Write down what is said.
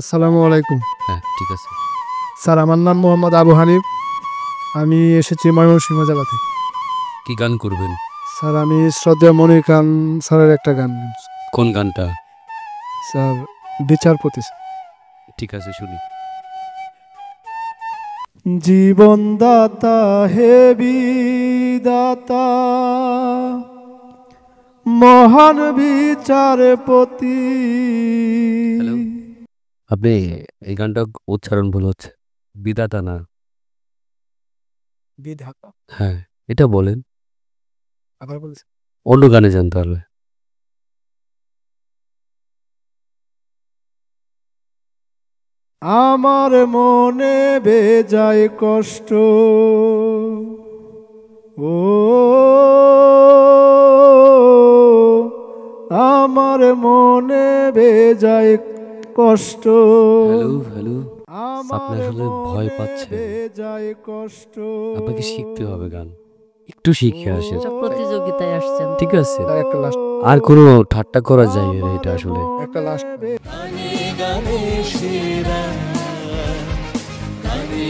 আসসালামু আলাইকুম। হ্যাঁ, ঠিক আছে। স্যার আমার নাম মোহাম্মদ আবু হানিফ। আমি এসেছি ময়মনসিংহ জেলা থেকে। কি গান করবেন? স্যার আমি শ্রদ্ধেয় মনির খান স্যারের একটা গান। কোন গানটা? স্যার বিচারপতি। ঠিক আছে, শুনি। জীবনদাতা হে বিদাতা মহান বিচারপতি। হ্যালো। আপনি এই গানটা উচ্চারণ ভুল হচ্ছে। বিধাতা না। বিধাতা হ্যাঁ, এটা বলেন। আবার বলছি। অন্য গানে যান তাহলে। আমার মনে বেজায় কষ্ট, ও আমার মনে বেজায় কষ্ট। Hello, hello. আপনি আমার আসলে ভয় মনে পাচ্ছেন। বেজায় কষ্ট। আপনাকে শিখতে হবে গান। একটু শিখে আসেন। প্রতিযোগিতায় আসছেন। ঠিক আছে। একটা লাস্ট, আর কোনো ঠাট্টা করা যায় না এটা আসলে। একটা লাস্ট। গানে গানে সেরা গানে